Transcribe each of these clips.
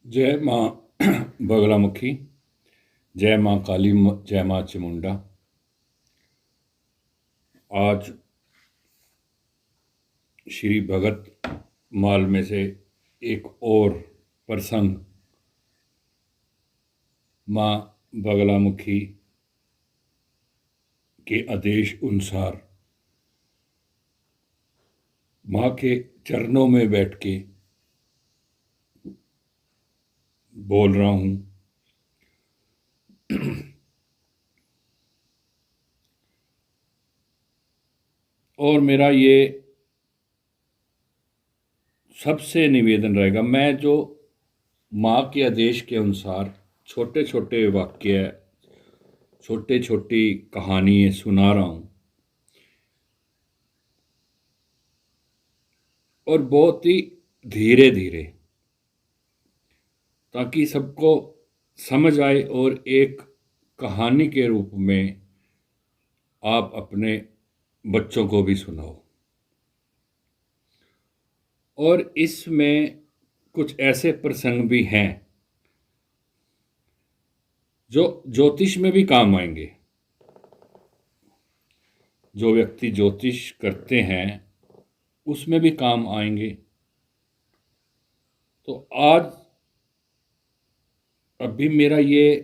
जय माँ बगलामुखी। जय माँ काली, जय माँ चामुंडा। आज श्री भगत माल में से एक और प्रसंग माँ बगलामुखी के आदेश अनुसार माँ के चरणों में बैठ के बोल रहा हूँ। और मेरा ये सबसे निवेदन रहेगा, मैं जो माँ के आदेश के अनुसार छोटे छोटे वाक्य, छोटे छोटी कहानियाँ सुना रहा हूँ और बहुत ही धीरे धीरे, ताकि सबको समझ आए और एक कहानी के रूप में आप अपने बच्चों को भी सुनाओ। और इसमें कुछ ऐसे प्रसंग भी हैं जो ज्योतिष में भी काम आएंगे। जो व्यक्ति ज्योतिष करते हैं उसमें भी काम आएंगे। तो आज अभी मेरा ये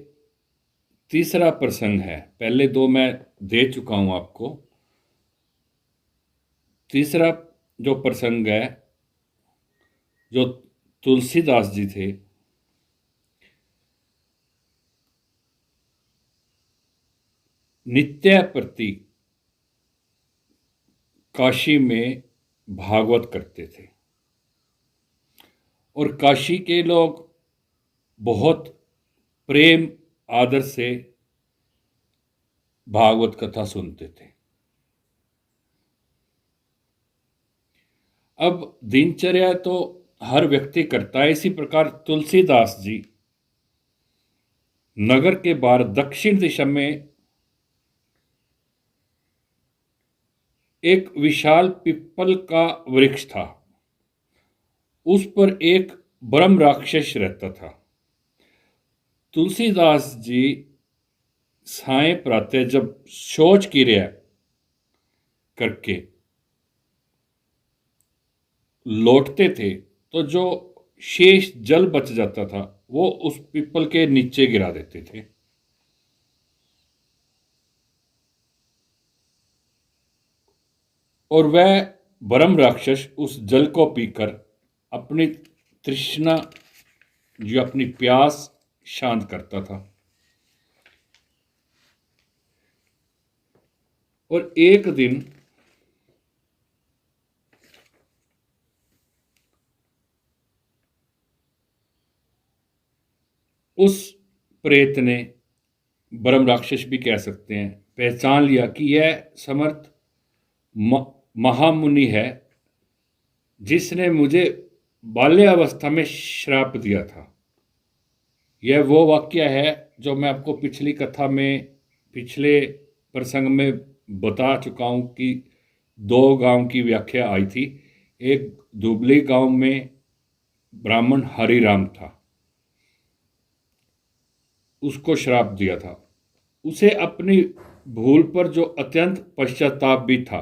तीसरा प्रसंग है। पहले दो मैं दे चुका हूं आपको। तीसरा जो प्रसंग है, जो तुलसीदास जी थे, नित्य प्रति काशी में भागवत करते थे और काशी के लोग बहुत प्रेम आदर से भागवत कथा सुनते थे। अब दिनचर्या तो हर व्यक्ति करता है, इसी प्रकार तुलसीदास जी नगर के बाहर दक्षिण दिशा में एक विशाल पीपल का वृक्ष था। उस पर एक ब्रह्म राक्षस रहता था। तुलसीदास जी साय प्रातः जब शौच क्रिया करके लौटते थे तो जो शेष जल बच जाता था वो उस पीपल के नीचे गिरा देते थे। और वह ब्रह्म राक्षस उस जल को पीकर अपनी तृष्णा, जो अपनी प्यास, शांत करता था। और एक दिन उस प्रेत ने, ब्रह्म राक्षस भी कह सकते हैं, पहचान लिया कि यह समर्थ महामुनि है जिसने मुझे बाल्यावस्था में श्राप दिया था। यह वो वाक्य है जो मैं आपको पिछली कथा में, पिछले प्रसंग में बता चुका हूं कि दो गांव की व्याख्या आई थी। एक दुबली गांव में ब्राह्मण हरिराम था, उसको श्राप दिया था। उसे अपनी भूल पर जो अत्यंत पश्चाताप भी था,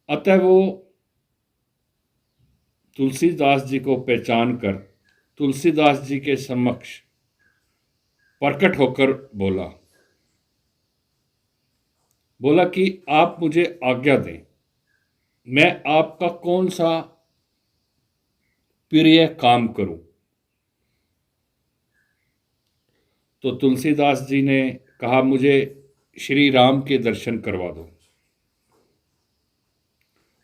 अतः वो तुलसीदास जी को पहचान कर तुलसीदास जी के समक्ष प्रकट होकर बोला कि आप मुझे आज्ञा दें, मैं आपका कौन सा प्रिय काम करूं। तो तुलसीदास जी ने कहा, मुझे श्री राम के दर्शन करवा दो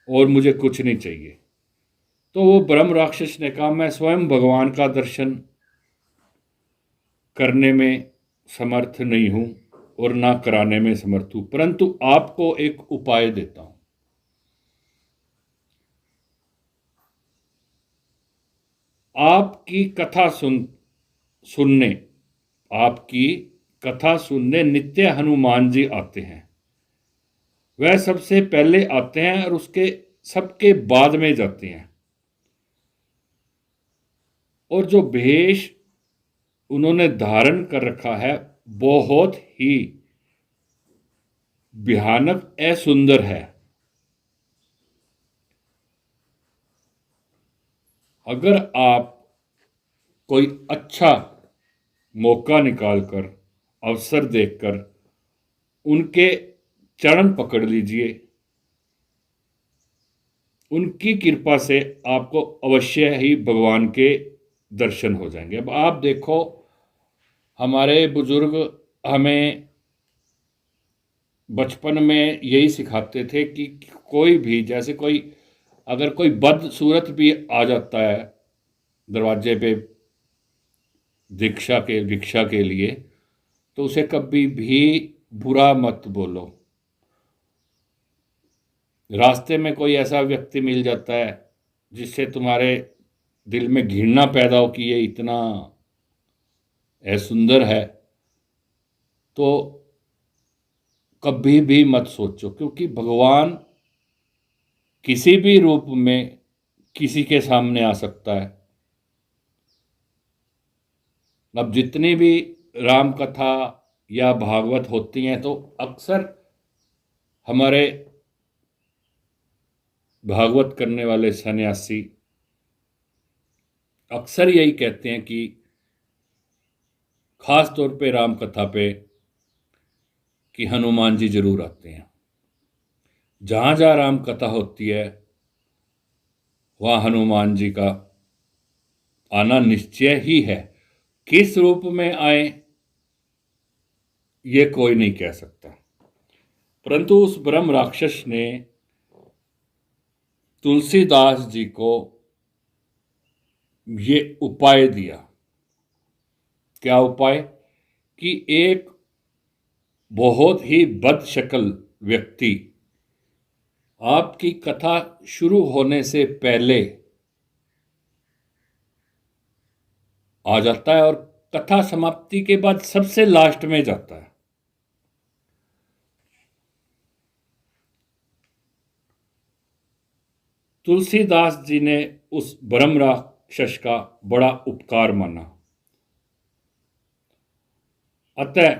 और मुझे कुछ नहीं चाहिए। तो वो ब्रह्म राक्षस ने कहा, मैं स्वयं भगवान का दर्शन करने में समर्थ नहीं हूं और ना कराने में समर्थ हूं, परंतु आपको एक उपाय देता हूं। आपकी कथा सुनने आपकी कथा सुनने नित्य हनुमान जी आते हैं। वह सबसे पहले आते हैं और उसके सबके बाद में जाते हैं। और जो भेष उन्होंने धारण कर रखा है बहुत ही भयानक असुंदर है। अगर आप कोई अच्छा मौका निकालकर, अवसर देखकर उनके चरण पकड़ लीजिए, उनकी कृपा से आपको अवश्य ही भगवान के दर्शन हो जाएंगे। अब आप देखो, हमारे बुजुर्ग हमें बचपन में यही सिखाते थे कि कोई भी, जैसे कोई अगर कोई बदसूरत भी आ जाता है दरवाजे पे भिक्षा के लिए, तो उसे कभी भी बुरा मत बोलो। रास्ते में कोई ऐसा व्यक्ति मिल जाता है जिससे तुम्हारे दिल में घृणा पैदा हो कि ये इतना सुंदर है, तो कभी भी मत सोचो, क्योंकि भगवान किसी भी रूप में किसी के सामने आ सकता है। अब जितनी भी राम कथा या भागवत होती हैं, तो अक्सर हमारे भागवत करने वाले सन्यासी अक्सर यही कहते हैं कि खास तौर पे राम कथा पे कि हनुमान जी जरूर आते हैं। जहाँ जहाँ राम कथा होती है वहाँ हनुमान जी का आना निश्चय ही है। किस रूप में आए ये कोई नहीं कह सकता, परंतु उस ब्रह्म राक्षस ने तुलसीदास जी को ये उपाय दिया। क्या उपाय? कि एक बहुत ही बदशक्ल व्यक्ति आपकी कथा शुरू होने से पहले आ जाता है और कथा समाप्ति के बाद सबसे लास्ट में जाता है। तुलसीदास जी ने उस ब्रह्म राक्षस का बड़ा उपकार माना, अतः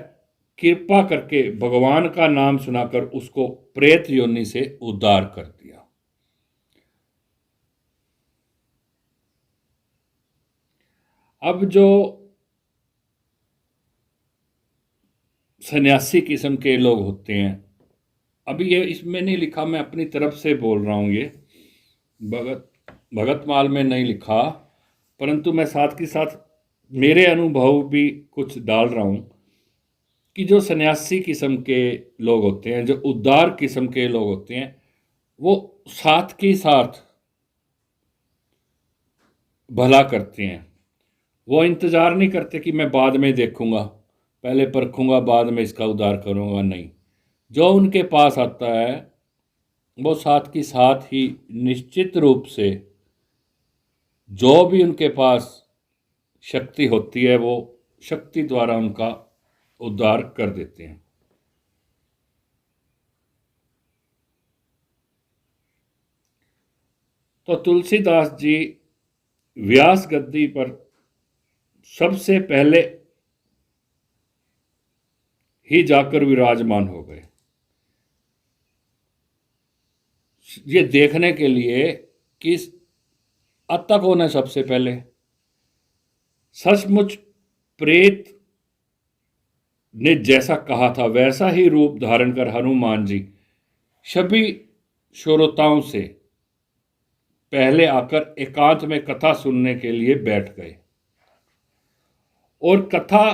कृपा करके भगवान का नाम सुनाकर उसको प्रेत योनि से उद्धार कर दिया। अब जो सन्यासी किस्म के लोग होते हैं, अभी ये इसमें नहीं लिखा, मैं अपनी तरफ से बोल रहा हूँ, ये भगत भगतमाल में नहीं लिखा, परंतु मैं साथ के साथ मेरे अनुभव भी कुछ डाल रहा हूँ कि जो सन्यासी किस्म के लोग होते हैं, जो उदार किस्म के लोग होते हैं, वो साथ के साथ भला करते हैं। वो इंतज़ार नहीं करते कि मैं बाद में देखूंगा, पहले परखूंगा, बाद में इसका उद्धार करूंगा। नहीं, जो उनके पास आता है वो साथ की साथ ही निश्चित रूप से जो भी उनके पास शक्ति होती है वो शक्ति द्वारा उनका उद्धार कर देते हैं। तो तुलसीदास जी व्यास गद्दी पर सबसे पहले ही जाकर विराजमान हो गए, ये देखने के लिए कि आता कौन है सबसे पहले। सचमुच प्रेत ने जैसा कहा था वैसा ही रूप धारण कर हनुमान जी सभी श्रोताओं से पहले आकर एकांत में कथा सुनने के लिए बैठ गए, और कथा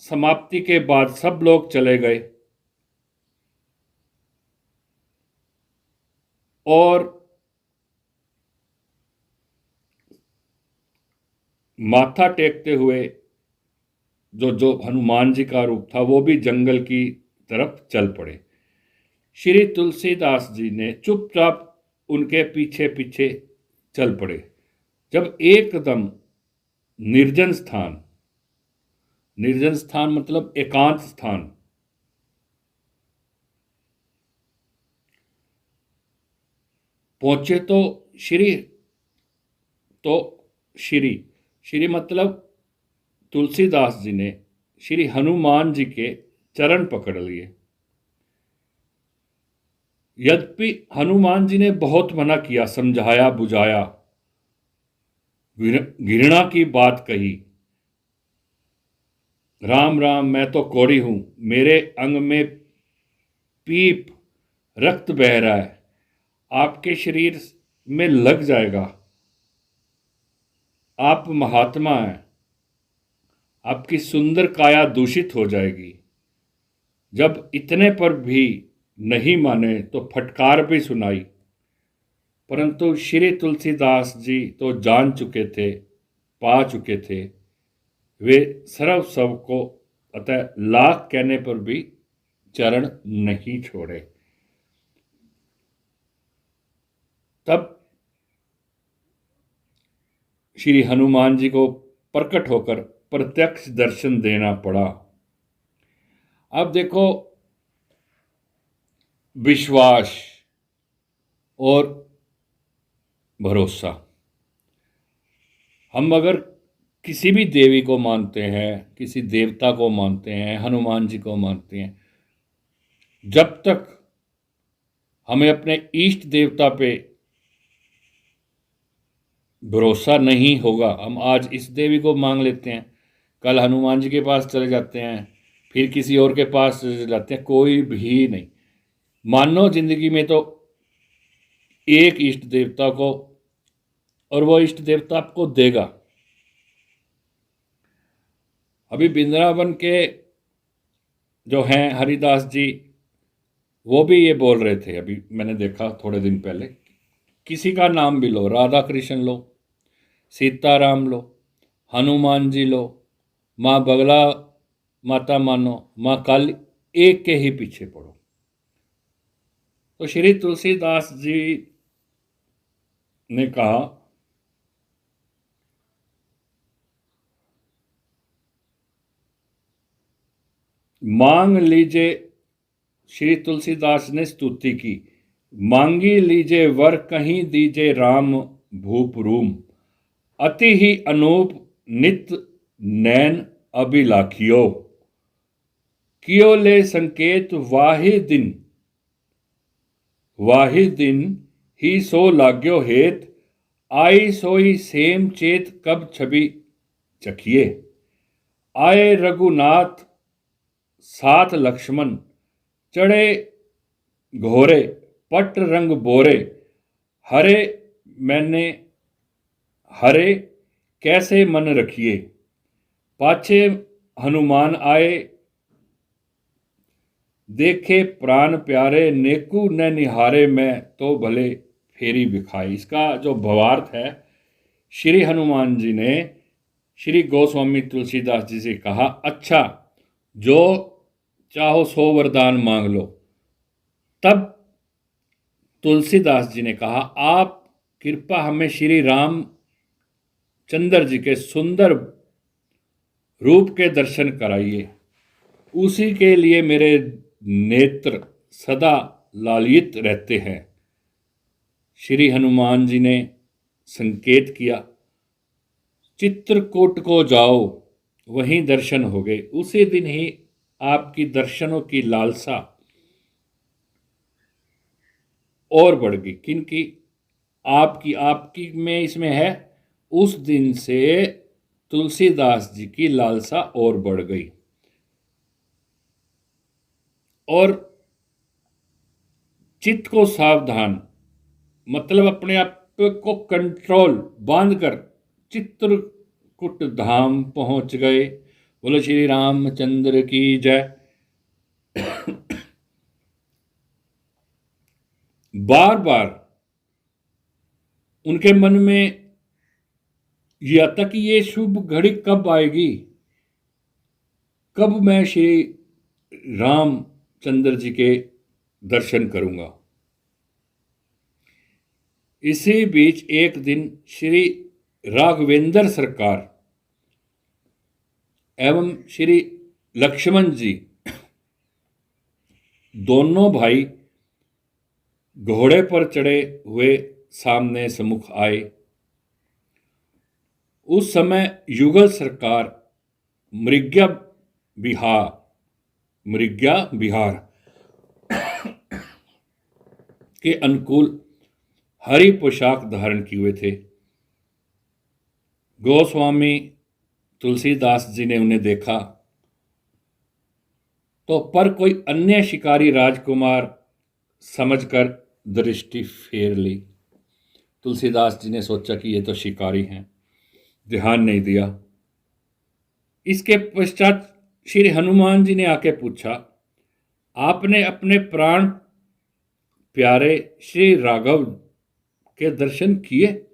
समाप्ति के बाद सब लोग चले गए और माथा टेकते हुए जो जो हनुमान जी का रूप था वो भी जंगल की तरफ चल पड़े। श्री तुलसीदास जी ने चुपचाप उनके पीछे पीछे चल पड़े। जब एकदम निर्जन स्थान, निर्जन स्थान मतलब एकांत स्थान, पहुंचे तो श्री तो श्री श्री मतलब तुलसीदास जी ने श्री हनुमान जी के चरण पकड़ लिए। यद्यपि हनुमान जी ने बहुत मना किया, समझाया बुझाया, घृणा की बात कही, राम राम मैं तो कौड़ी हूं, मेरे अंग में पीप रक्त बह रहा है, आपके शरीर में लग जाएगा, आप महात्मा हैं, आपकी सुंदर काया दूषित हो जाएगी। जब इतने पर भी नहीं माने तो फटकार भी सुनाई, परंतु श्री तुलसीदास जी तो जान चुके थे, पा चुके थे, वे सर्व सबको अतः लाख कहने पर भी चरण नहीं छोड़े। तब श्री हनुमान जी को प्रकट होकर प्रत्यक्ष दर्शन देना पड़ा। अब देखो, विश्वास और भरोसा, हम अगर किसी भी देवी को मानते हैं, किसी देवता को मानते हैं, हनुमान जी को मानते हैं, जब तक हमें अपने इष्ट देवता पे भरोसा नहीं होगा, हम आज इस देवी को मांग लेते हैं, कल हनुमान जी के पास चले जाते हैं, फिर किसी और के पास चले जाते हैं, कोई भी नहीं। मानो जिंदगी में तो एक इष्ट देवता को, और वो इष्ट देवता आपको देगा। अभी वृंदावन के जो हैं हरिदास जी, वो भी ये बोल रहे थे, अभी मैंने देखा थोड़े दिन पहले, किसी का नाम भी लो, राधा कृष्ण लो, सीताराम लो, हनुमान जी लो, माँ बगला माता मानो, माँ काली, एक के ही पीछे पड़ो। तो श्री तुलसीदास जी ने कहा, मांग लीजिए, श्री तुलसीदास ने स्तुति की, मांगी लीजिए वर कहीं दीजिए राम भूप रूम, अति ही अनूप नित नैन अभिलाखियो, कियो ले संकेत वाहि दिन ही सो लाग्यो हेत, आई सोई सेम चेत कब छवि चखिए, आए रघुनाथ साथ लक्ष्मण, चढ़े घोरे पट रंग बोरे, हरे मैंने हरे कैसे मन रखिए, पाछे हनुमान आए देखे प्राण प्यारे, नेकू न निहारे मैं तो भले फेरी बिखाई। इसका जो भावार्थ है, श्री हनुमान जी ने श्री गोस्वामी तुलसीदास जी से कहा, अच्छा जो चाहो सो वरदान मांग लो। तब तुलसीदास जी ने कहा, आप कृपा हमें श्री राम चंद्र जी के सुंदर रूप के दर्शन कराइए, उसी के लिए मेरे नेत्र सदा लालित रहते हैं। श्री हनुमान जी ने संकेत किया, चित्रकूट को जाओ, वहीं दर्शन हो गए। उसी दिन ही आपकी दर्शनों की लालसा और बढ़ गई। किनकी? आपकी में इसमें है, उस दिन से तुलसीदास जी की लालसा और बढ़ गई। और चित्त को सावधान, मतलब अपने आप को कंट्रोल बांधकर चित्रकूट धाम पहुंच गए। बोलो श्री रामचंद्र की जय। बार बार उनके मन में यह आता कि ये शुभ घड़ी कब आएगी, कब मैं श्री रामचंद्र जी के दर्शन करूंगा। इसी बीच एक दिन श्री राघवेंद्र सरकार एवं श्री लक्ष्मण जी, दोनों भाई घोड़े पर चढ़े हुए सामने सम्मुख आए। उस समय युगल सरकार मृग्या बिहार मृग्या बिहार के अनुकूल हरी पोशाक धारण किए हुए थे। गोस्वामी तुलसीदास जी ने उन्हें देखा तो पर कोई अन्य शिकारी राजकुमार समझकर दृष्टि फेर ली। तुलसीदास जी ने सोचा कि ये तो शिकारी हैं, ध्यान नहीं दिया। इसके पश्चात श्री हनुमान जी ने आके पूछा, आपने अपने प्राण प्यारे श्री राघव के दर्शन किए?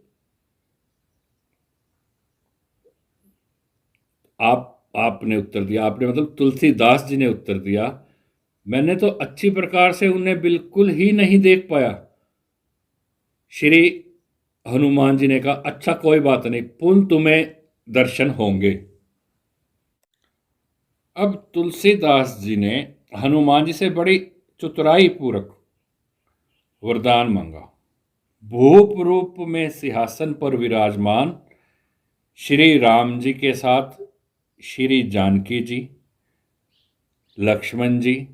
आपने उत्तर दिया, आपने मतलब तुलसीदास जी ने उत्तर दिया, मैंने तो अच्छी प्रकार से उन्हें बिल्कुल ही नहीं देख पाया। श्री हनुमान जी ने कहा, अच्छा कोई बात नहीं, पुनः तुम्हें दर्शन होंगे। अब तुलसीदास जी ने हनुमान जी से बड़ी चतुराई पूर्वक वरदान मांगा। भूप रूप में सिंहासन पर विराजमान श्री राम जी के साथ श्री जानकी जी, लक्ष्मण जी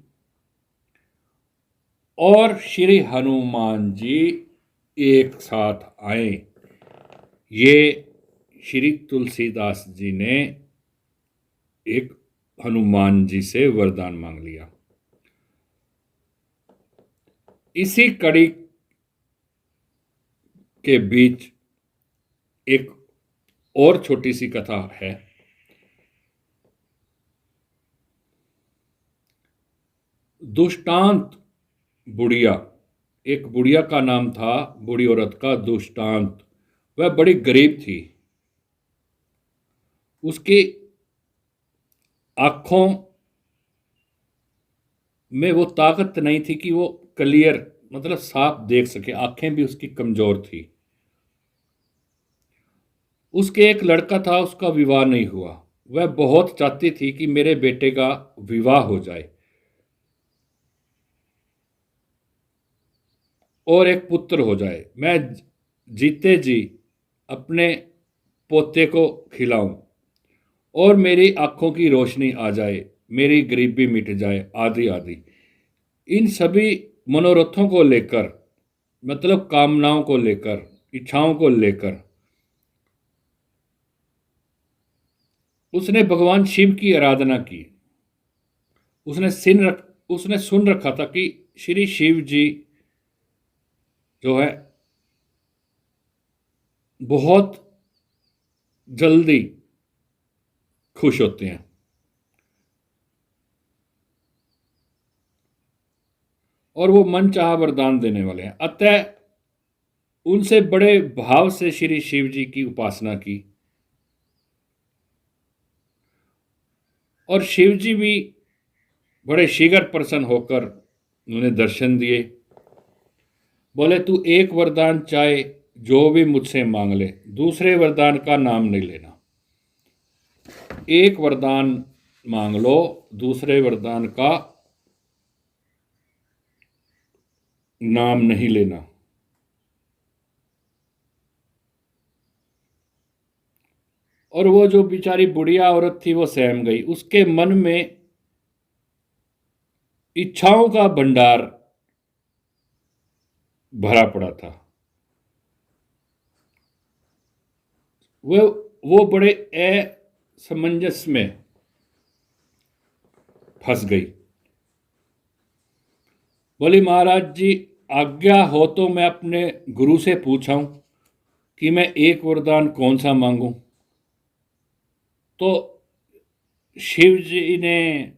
और श्री हनुमान जी एक साथ आए। ये श्री तुलसीदास जी ने एक हनुमान जी से वरदान मांग लिया। इसी कड़ी के बीच एक और छोटी सी कथा है। दुष्टांत बुढ़िया, एक बुढ़िया का नाम था, बूढ़ी औरत का दुष्टांत। वह बड़ी गरीब थी। उसकी आंखों में वो ताकत नहीं थी कि वो क्लियर मतलब साफ देख सके, आंखें भी उसकी कमजोर थी। उसके एक लड़का था, उसका विवाह नहीं हुआ। वह बहुत चाहती थी कि मेरे बेटे का विवाह हो जाए और एक पुत्र हो जाए, मैं जीते जी अपने पोते को खिलाऊं और मेरी आंखों की रोशनी आ जाए, मेरी गरीबी मिट जाए, आदि आदि। इन सभी मनोरथों को लेकर, मतलब कामनाओं को लेकर, इच्छाओं को लेकर उसने भगवान शिव की आराधना की। उसने सुन रखा था कि श्री शिव जी जो है बहुत जल्दी खुश होते हैं और वो मन चाहा वरदान देने वाले हैं। अतः उनसे बड़े भाव से श्री शिव जी की उपासना की और शिव जी भी बड़े शीघ्र प्रसन्न होकर उन्हें दर्शन दिए। बोले, तू एक वरदान चाहे जो भी मुझसे मांग ले, दूसरे वरदान का नाम नहीं लेना। एक वरदान मांग लो, दूसरे वरदान का नाम नहीं लेना। और वो जो बेचारी बुढ़िया औरत थी वो सहम गई। उसके मन में इच्छाओं का भंडार भरा पड़ा था। वो बड़े असमंजस में फंस गई। बोली, महाराज जी आज्ञा हो तो मैं अपने गुरु से पूछाऊं कि मैं एक वरदान कौन सा मांगूं। तो शिव जी ने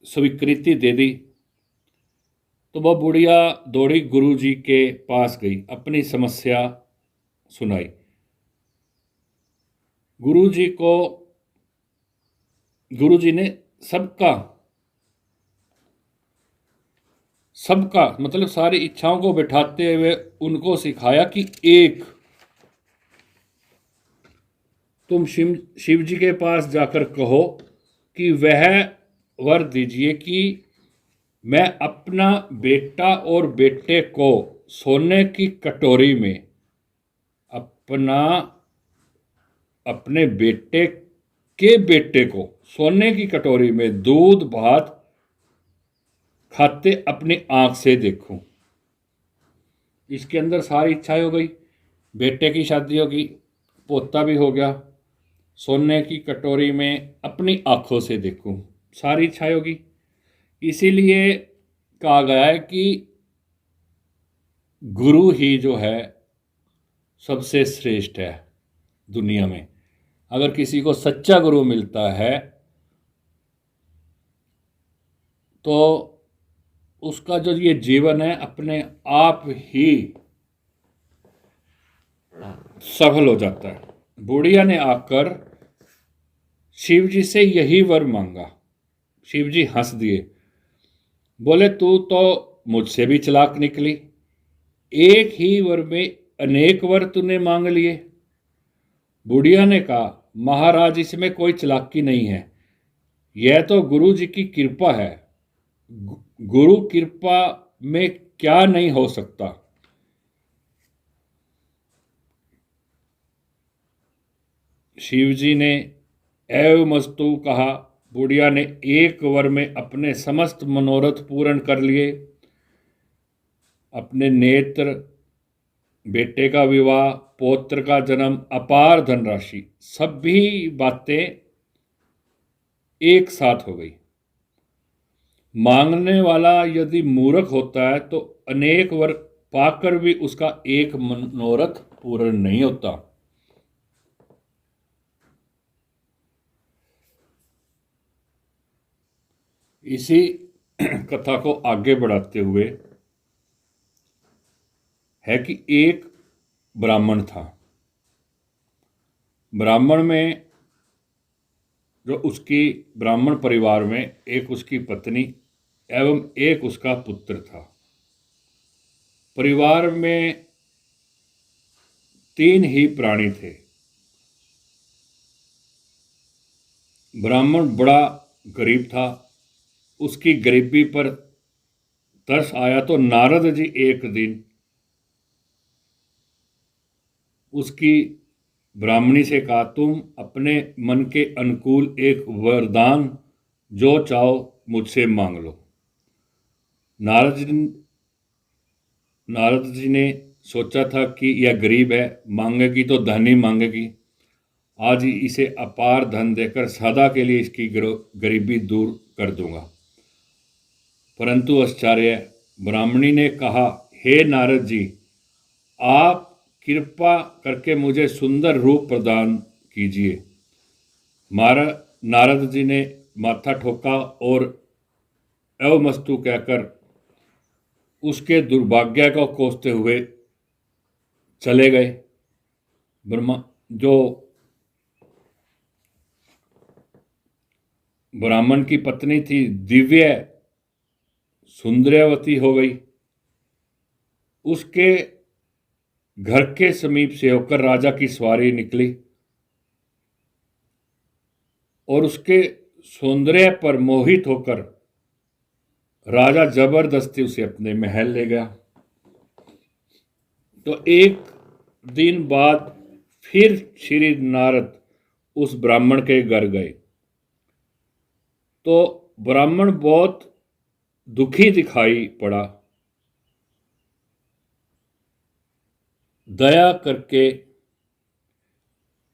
स्वीकृति दे दी। तो वह बुढ़िया दौड़ी गुरु जी के पास गई, अपनी समस्या सुनाई। गुरु जी ने सबका मतलब सारी इच्छाओं को बिठाते हुए उनको सिखाया कि एक तुम शिव जी के पास जाकर कहो कि वह वर दीजिए कि मैं अपना बेटा और बेटे को सोने की कटोरी में अपना अपने बेटे के बेटे को सोने की कटोरी में दूध भात खाते अपनी आंख से देखूं। इसके अंदर सारी इच्छाएं हो गई, बेटे की शादी होगी, पोता भी हो गया, सोने की कटोरी में अपनी आंखों से देखूं, सारी इच्छाएं होगी। इसीलिए कहा गया है कि गुरु ही जो है सबसे श्रेष्ठ है दुनिया में। अगर किसी को सच्चा गुरु मिलता है तो उसका जो ये जीवन है अपने आप ही सफल हो जाता है। बुढ़िया ने आकर शिव जी से यही वर मांगा। शिव जी हंस दिए, बोले तू तो मुझसे भी चालाक निकली, एक ही वर में अनेक वर तूने मांग लिए। बुढ़िया ने कहा, महाराज इसमें कोई चालाकी नहीं है, यह तो गुरु जी की कृपा है। गुरु कृपा में क्या नहीं हो सकता। शिव जी ने एवमस्तु कहा। बुढ़िया ने एक वर में अपने समस्त मनोरथ पूर्ण कर लिए। अपने नेत्र, बेटे का विवाह, पौत्र का जन्म, अपार धनराशि, सभी बातें एक साथ हो गई। मांगने वाला यदि मूर्ख होता है तो अनेक वर पाकर भी उसका एक मनोरथ पूर्ण नहीं होता। इसी कथा को आगे बढ़ाते हुए है कि एक ब्राह्मण था। ब्राह्मण में जो उसकी ब्राह्मण परिवार में एक उसकी पत्नी एवं एक उसका पुत्र था। परिवार में 3 ही प्राणी थे। ब्राह्मण बड़ा गरीब था। उसकी गरीबी पर तरस आया तो नारद जी एक दिन उसकी ब्राह्मणी से कहा, तुम अपने मन के अनुकूल एक वरदान जो चाहो मुझसे मांग लो। नारद जी ने सोचा था कि यह गरीब है, मांगेगी तो धन ही मांगेगी। आज ही इसे अपार धन देकर सदा के लिए इसकी गरीबी दूर कर दूंगा। परंतु आश्चर्य, ब्राह्मणी ने कहा, हे नारद जी, आप कृपा करके मुझे सुंदर रूप प्रदान कीजिए। नारद जी ने माथा ठोका और अवमस्तु कहकर उसके दुर्भाग्य को कोसते हुए चले गए। जो ब्राह्मण की पत्नी थी, दिव्य सुंदरवती हो गई। उसके घर के समीप से होकर राजा की सवारी निकली और उसके सौंदर्य पर मोहित होकर राजा जबरदस्ती उसे अपने महल ले गया। तो एक दिन बाद फिर श्री नारद उस ब्राह्मण के घर गए तो ब्राह्मण बहुत दुखी दिखाई पड़ा। दया करके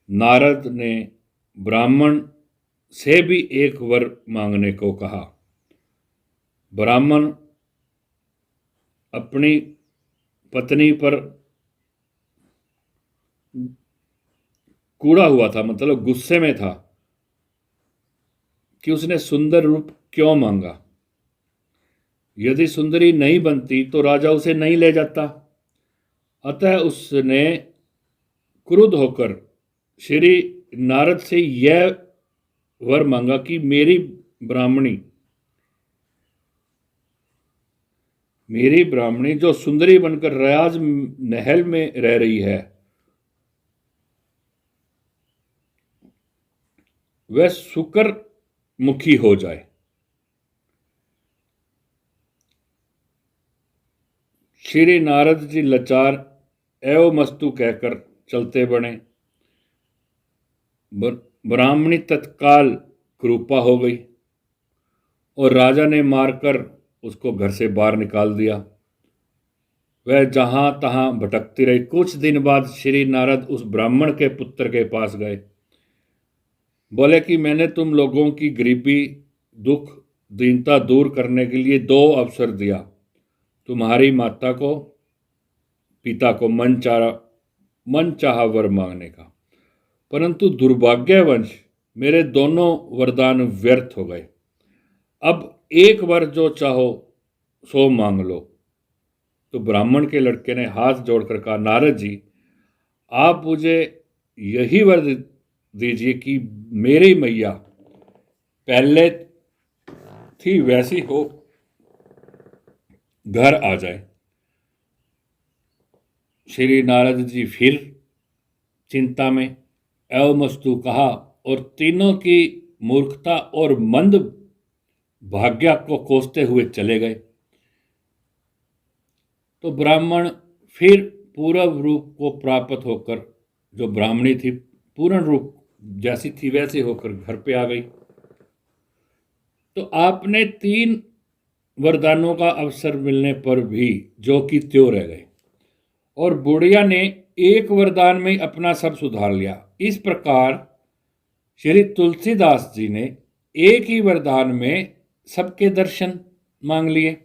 नारद ने ब्राह्मण से भी एक वर मांगने को कहा। ब्राह्मण अपनी पत्नी पर कूड़ा हुआ था, मतलब गुस्से में था कि उसने सुंदर रूप क्यों मांगा। यदि सुंदरी नहीं बनती तो राजा उसे नहीं ले जाता। अतः उसने क्रुद्ध होकर श्री नारद से यह वर मांगा कि मेरी ब्राह्मणी जो सुंदरी बनकर राज महल में रह रही है वह शुकर मुखी हो जाए। श्री नारद जी लाचार एवं मस्तु कहकर चलते बने। ब्राह्मणी तत्काल क्रूपा हो गई और राजा ने मारकर उसको घर से बाहर निकाल दिया। वह जहां तहां भटकती रही। कुछ दिन बाद श्री नारद उस ब्राह्मण के पुत्र के पास गए। बोले कि मैंने तुम लोगों की गरीबी, दुख, दीनता दूर करने के लिए 2 अवसर दिया, तुम्हारी माता को, पिता को मन चाहा वर मांगने का, परंतु दुर्भाग्यवश मेरे दोनों वरदान व्यर्थ हो गए। अब एक वर जो चाहो सो मांग लो। तो ब्राह्मण के लड़के ने हाथ जोड़कर कहा, नारद जी, आप मुझे यही वर दीजिए कि मेरी मैया पहले थी वैसी हो, घर आ जाए। श्री नारद जी फिर चिंता में एवमस्तु कहा और तीनों की मूर्खता और मंद भाग्य को कोसते हुए चले गए। तो ब्राह्मण फिर पूर्व रूप को प्राप्त होकर, जो ब्राह्मणी थी पूर्ण रूप जैसी थी वैसे होकर घर पे आ गई। तो आपने 3 वरदानों का अवसर मिलने पर भी जो कि त्यों रह गए और बुढ़िया ने एक वरदान में अपना सब सुधार लिया। इस प्रकार श्री तुलसीदास जी ने एक ही वरदान में सबके दर्शन मांग लिए।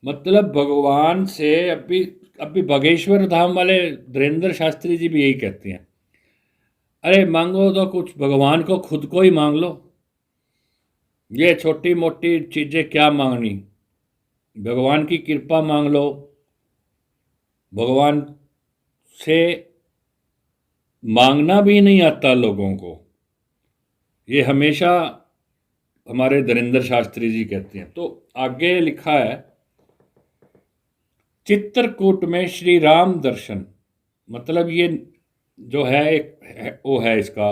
मतलब भगवान से अभी बागेश्वर धाम वाले धीरेन्द्र शास्त्री जी भी यही कहते हैं, अरे मांगो तो कुछ भगवान को खुद को ही मांग लो, ये छोटी मोटी चीजें क्या मांगनी, भगवान की कृपा मांग लो। भगवान से मांगना भी नहीं आता लोगों को, ये हमेशा हमारे धीरेन्द्र शास्त्री जी कहते हैं। तो आगे लिखा है, चित्रकूट में श्री राम दर्शन, मतलब ये जो है वो है इसका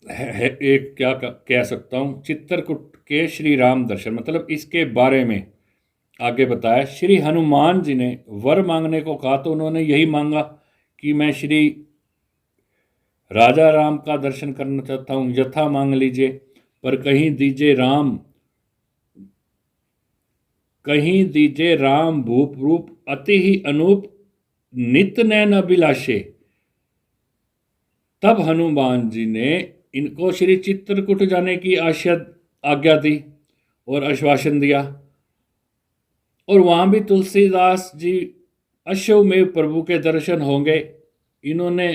एक क्या कह सकता हूँ, चित्रकूट के श्री राम दर्शन, मतलब इसके बारे में आगे बताया। श्री हनुमान जी ने वर मांगने को कहा तो उन्होंने यही मांगा कि मैं श्री राजा राम का दर्शन करना चाहता हूँ, यथा मांग लीजिए। पर कहीं दीजिए राम भूप रूप, अति ही अनूप, नित नैन अभिलाषे। तब हनुमान जी ने इनको श्री चित्रकूट जाने की आज्ञा दी और आश्वासन दिया। और वहां भी तुलसीदास जी अश्वमेव प्रभु के दर्शन होंगे। इन्होंने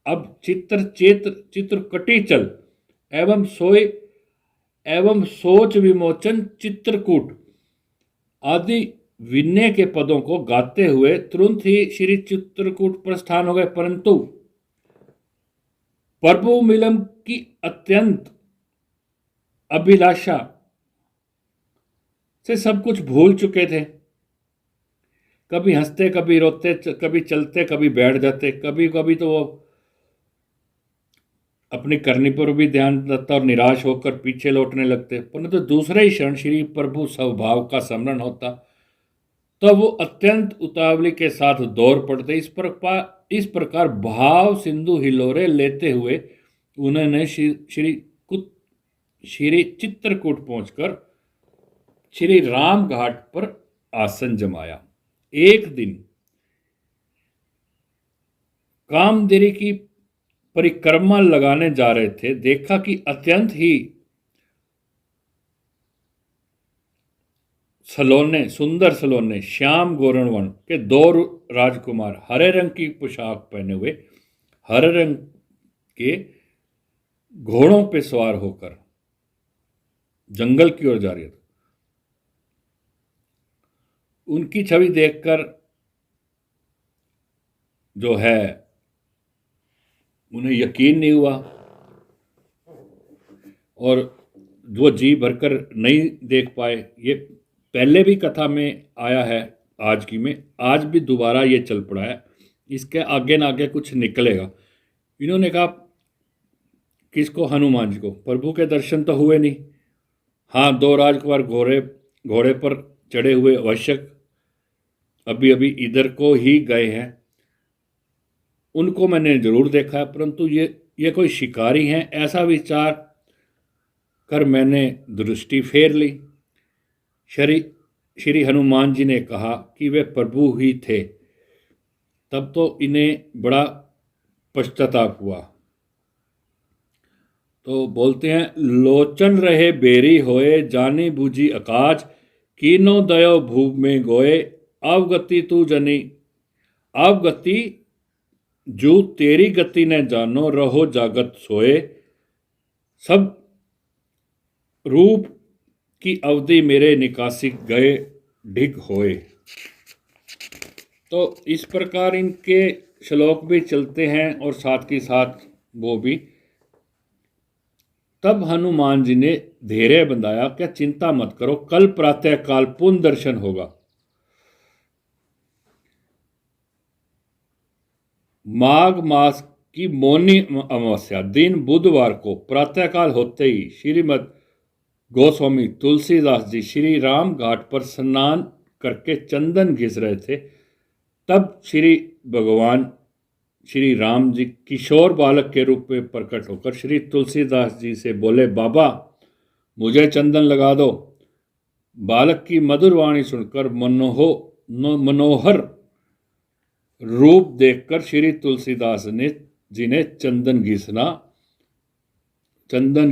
अब चित्रकटी चल एवं सोच विमोचन चित्रकूट आदि विनय के पदों को गाते हुए तुरंत ही श्री चित्रकूट प्रस्थान हो गए। परंतु प्रभु मिलन की अत्यंत अभिलाषा से सब कुछ भूल चुके थे। कभी हंसते, कभी रोते, कभी चलते, कभी बैठ जाते, कभी कभी तो वो अपनी करनी पर भी ध्यान देता और निराश होकर पीछे लौटने लगते। परंतु दूसरे ही क्षण श्री प्रभु स्वभाव का स्मरण होता तो वो अत्यंत उतावली के साथ दौड़ पड़ते। इस प्रकार भाव सिंधु हिलोरे लेते हुए उन्होंने श्री चित्रकूट पहुंचकर श्री राम घाट पर आसन जमाया। एक दिन कामदेरी की परिक्रमा लगाने जा रहे थे, देखा कि अत्यंत ही सुंदर सलोने श्याम गोरणवन के 2 राजकुमार हरे रंग की पोशाक पहने हुए हरे रंग के घोड़ों पे सवार होकर जंगल की ओर जा रहे थे। उनकी छवि देखकर जो है उन्हें यकीन नहीं हुआ और वो जी भरकर नहीं देख पाए। ये पहले भी कथा में आया है, आज भी दोबारा ये चल पड़ा है। इसके आगे ना आगे कुछ निकलेगा। इन्होंने कहा किसको, हनुमान जी को। प्रभु के दर्शन तो हुए नहीं। हाँ, 2 राजकुमार घोड़े पर चढ़े हुए आवश्यक अभी इधर को ही गए हैं। उनको मैंने जरूर देखा है, परंतु ये कोई शिकारी हैं ऐसा विचार कर मैंने दृष्टि फेर ली। श्री श्री हनुमान जी ने कहा कि वे प्रभु ही थे। तब तो इन्हें बड़ा पश्चाताप हुआ। तो बोलते हैं, लोचन रहे बेरी होए, जानी बूझी अकाज, कीनो दयो भूप में गोए, अवगति तू जनी, अवगति जो तेरी गति ने जानो, रहो जागत सोए, सब रूप की अवधि मेरे निकासी गए ढिग होए। तो इस प्रकार इनके श्लोक भी चलते हैं और साथ ही साथ वो भी। तब हनुमान जी ने धैर्य बंधाया, क्या चिंता मत करो, कल प्रातः काल पुनः दर्शन होगा। माघ मास की मौनी अमावस्या दिन बुधवार को प्रातःकाल होते ही श्रीमद गोस्वामी तुलसीदास जी श्री राम घाट पर स्नान करके चंदन घिस रहे थे। तब श्री भगवान श्री राम जी किशोर बालक के रूप में प्रकट होकर श्री तुलसीदास जी से बोले, बाबा मुझे चंदन लगा दो। बालक की मधुर वाणी सुनकर मनोहर रूप देखकर श्री तुलसीदास जी ने चंदन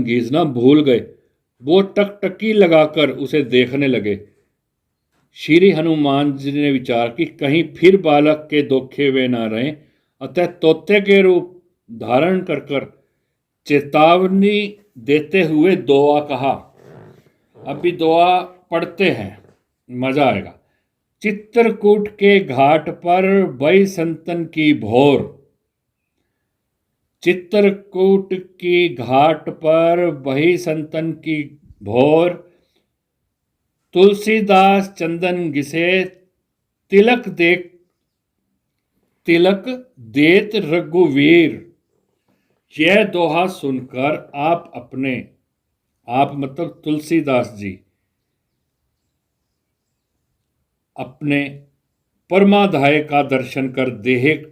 घिसना भूल गए। वो टकटकी लगाकर उसे देखने लगे। श्री हनुमान जी ने विचार कि कहीं फिर बालक के धोखे वे न रहें, अतः तोते के रूप धारण कर चेतावनी देते हुए दुआ कहा। अभी दुआ पढ़ते हैं, मजा आएगा। चित्रकूट के घाट पर बई संतन की भोर, चित्रकूट की घाट पर बही संतन की भोर, तुलसीदास चंदन घिसे, तिलक देत रघुवीर। यह दोहा सुनकर आप मतलब तुलसीदास जी अपने परमाधाय का दर्शन कर देह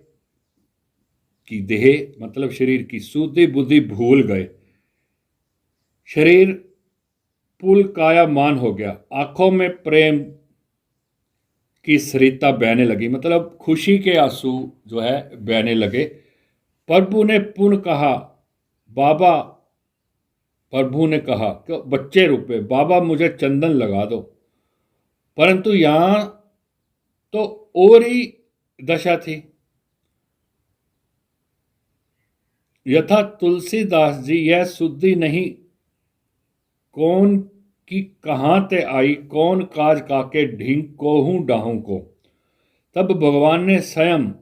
मतलब शरीर की सुधि बुद्धि भूल गए। शरीर पुल कायामान हो गया। आंखों में प्रेम की सरिता बहने लगी, मतलब खुशी के आंसू जो है बहने लगे। प्रभु ने कहा कि बच्चे रूपे, बाबा मुझे चंदन लगा दो। परंतु यहां तो और ही दशा थी। यथा तुलसीदास जी यह सुधि नहीं कौन की कहां ते आई, कौन काज काके ढींग कोहूं डाहू को। तब भगवान ने स्वयं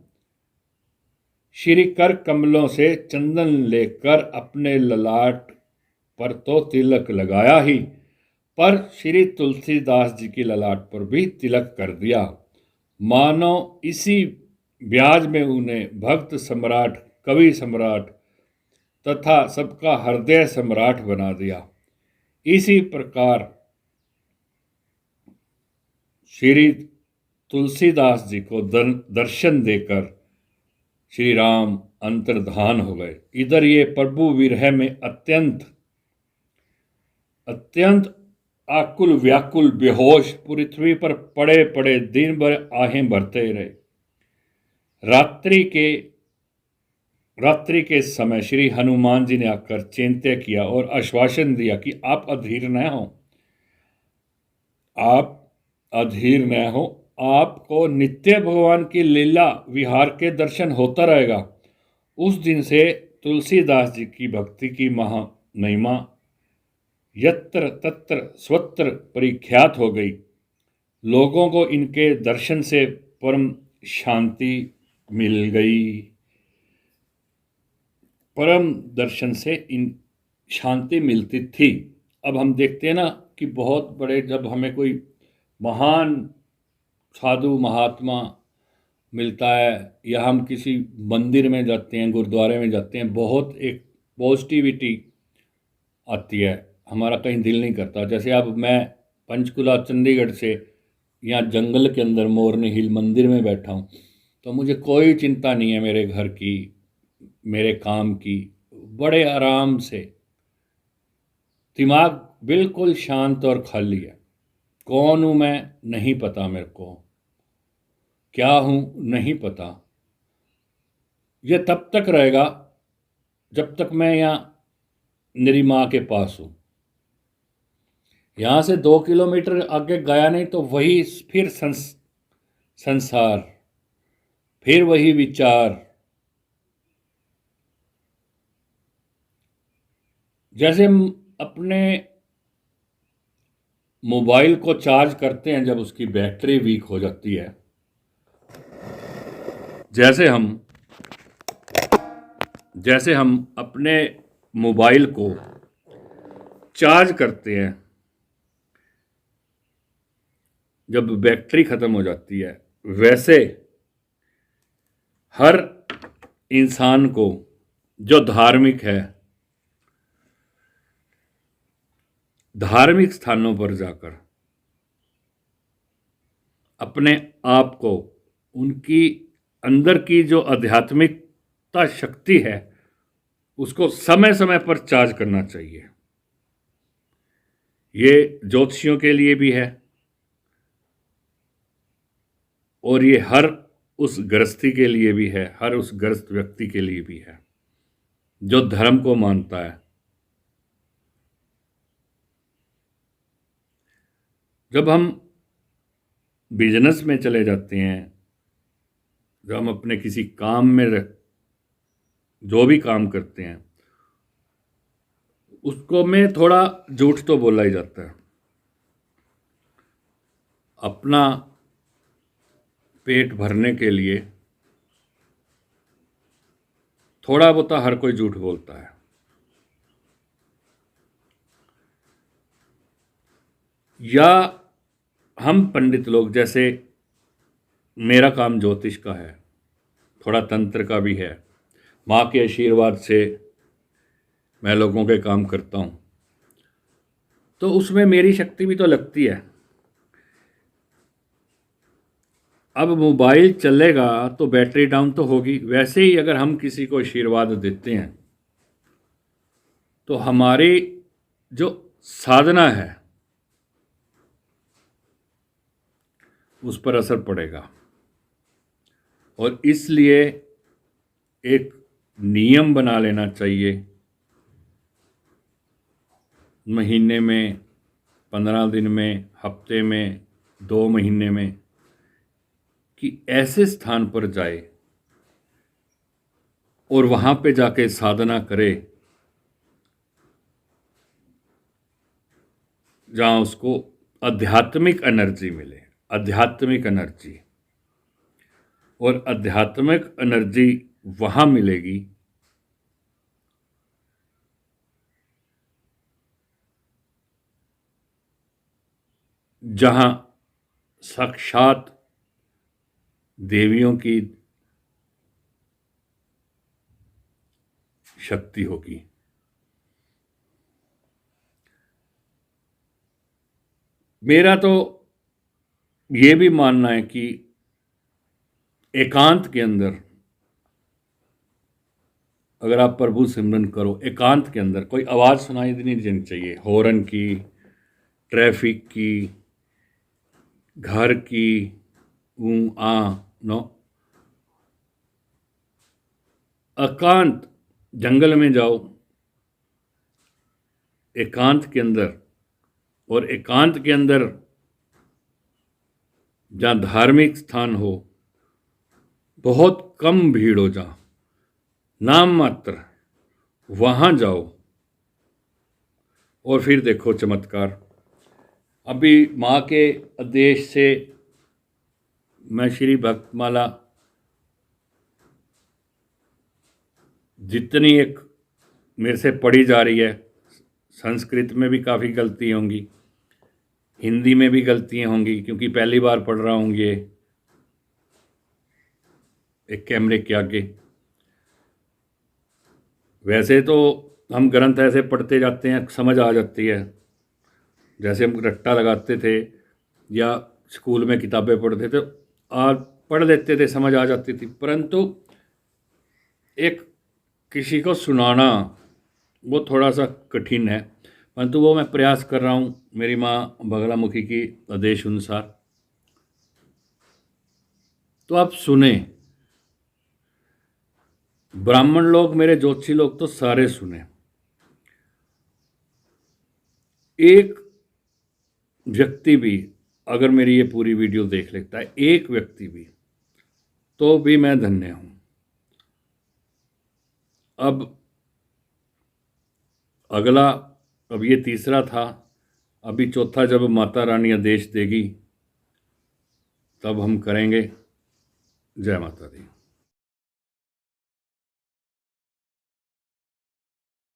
श्री कर कमलों से चंदन लेकर अपने ललाट पर तो तिलक लगाया ही, पर श्री तुलसीदास जी की ललाट पर भी तिलक कर दिया। मानो इसी ब्याज में उन्हें भक्त सम्राट, कवि सम्राट तथा सबका हृदय सम्राट बना दिया। इसी प्रकार श्री तुलसीदास जी को दर्शन देकर श्री राम अंतर्धान हो गए। इधर ये प्रभु विरह में अत्यंत आकुल व्याकुल बेहोश पृथ्वी पर पड़े पड़े दिन भर आहें भरते रहे। रात्रि के समय श्री हनुमान जी ने आकर चिंत्य किया और आश्वासन दिया कि आप अधीर न हो, आपको नित्य भगवान की लीला विहार के दर्शन होता रहेगा। उस दिन से तुलसीदास जी की भक्ति की महिमा यत्र तत्र स्वत्र परिख्यात हो गई। लोगों को इनके दर्शन से परम शांति मिल गई। परम दर्शन से इन शांति मिलती थी। अब हम देखते हैं ना कि बहुत बड़े, जब हमें कोई महान साधु महात्मा मिलता है या हम किसी मंदिर में जाते हैं, गुरुद्वारे में जाते हैं, बहुत एक पॉजिटिविटी आती है, हमारा कहीं दिल नहीं करता। जैसे अब मैं पंचकुला चंडीगढ़ से यहाँ जंगल के अंदर मोरनी हिल मंदिर में बैठा हूँ, तो मुझे कोई चिंता नहीं है मेरे घर की, मेरे काम की। बड़े आराम से, दिमाग बिल्कुल शांत और खाली है। कौन हूँ मैं नहीं पता मेरे को, क्या हूँ नहीं पता। ये तब तक रहेगा जब तक मैं यहाँ मेरी माँ के पास हूँ। यहाँ से 2 किलोमीटर आगे गया नहीं तो वही फिर संसार, फिर वही विचार। जैसे हम अपने मोबाइल को चार्ज करते हैं जब उसकी बैटरी वीक हो जाती है, जैसे हम अपने मोबाइल को चार्ज करते हैं जब बैटरी खत्म हो जाती है, वैसे हर इंसान को जो धार्मिक है, धार्मिक स्थानों पर जाकर अपने आप को, उनकी अंदर की जो आध्यात्मिकता शक्ति है, उसको समय समय पर चार्ज करना चाहिए। ये ज्योतिषियों के लिए भी है और ये हर उस गृहस्थी के लिए भी है, हर उस गृहस्थ व्यक्ति के लिए भी है जो धर्म को मानता है। जब हम बिजनेस में चले जाते हैं, जब हम अपने किसी काम में जो भी काम करते हैं, उसको में थोड़ा झूठ तो बोला ही जाता है। अपना पेट भरने के लिए थोड़ा बहुत हर कोई झूठ बोलता है। या हम पंडित लोग, जैसे मेरा काम ज्योतिष का है, थोड़ा तंत्र का भी है, माँ के आशीर्वाद से मैं लोगों के काम करता हूँ, तो उसमें मेरी शक्ति भी तो लगती है। अब मोबाइल चलेगा तो बैटरी डाउन तो होगी। वैसे ही अगर हम किसी को आशीर्वाद देते हैं तो हमारी जो साधना है उस पर असर पड़ेगा। और इसलिए एक नियम बना लेना चाहिए, महीने में, 15 दिन में, हफ्ते में, 2 महीने में, कि ऐसे स्थान पर जाए और वहाँ पे जाके साधना करे जहाँ उसको आध्यात्मिक एनर्जी मिले, आध्यात्मिक एनर्जी। और आध्यात्मिक एनर्जी वहाँ मिलेगी जहाँ साक्षात देवियों की शक्ति होगी। मेरा तो ये भी मानना है कि एकांत के अंदर अगर आप प्रभु सिमरन करो, एकांत के अंदर कोई आवाज़ सुनाई नहीं देनी चाहिए, हॉर्न की, ट्रैफिक की, घर की, नो। एकांत जंगल में जाओ, एकांत के अंदर, और एकांत के अंदर जहाँ धार्मिक स्थान हो, बहुत कम भीड़ हो, जहाँ नाम मात्र, वहाँ जाओ और फिर देखो चमत्कार। अभी माँ के आदेश से मैं श्री भक्तमाला जितनी एक मेरे से पढ़ी जा रही है, संस्कृत में भी काफ़ी गलती होंगी, हिंदी में भी गलतियाँ होंगी, क्योंकि पहली बार पढ़ रहा हूँ ये एक कैमरे के आगे। वैसे तो हम ग्रंथ ऐसे पढ़ते जाते हैं, समझ आ जाती है, जैसे हम रट्टा लगाते थे या स्कूल में किताबें पढ़ते थे, और पढ़ लेते थे, समझ आ जाती थी, परंतु एक किसी को सुनाना वो थोड़ा सा कठिन है, परंतु वो मैं प्रयास कर रहा हूँ मेरी माँ बगलामुखी की आदेश अनुसार। तो आप सुने, ब्राह्मण लोग, मेरे ज्योतिषी लोग तो सारे सुने। एक व्यक्ति भी अगर मेरी ये पूरी वीडियो देख लेता है, एक व्यक्ति भी, तो भी मैं धन्य हूं। अब अगला, अब ये तीसरा था, अभी चौथा जब माता रानी आदेश देगी तब हम करेंगे। जय माता दी।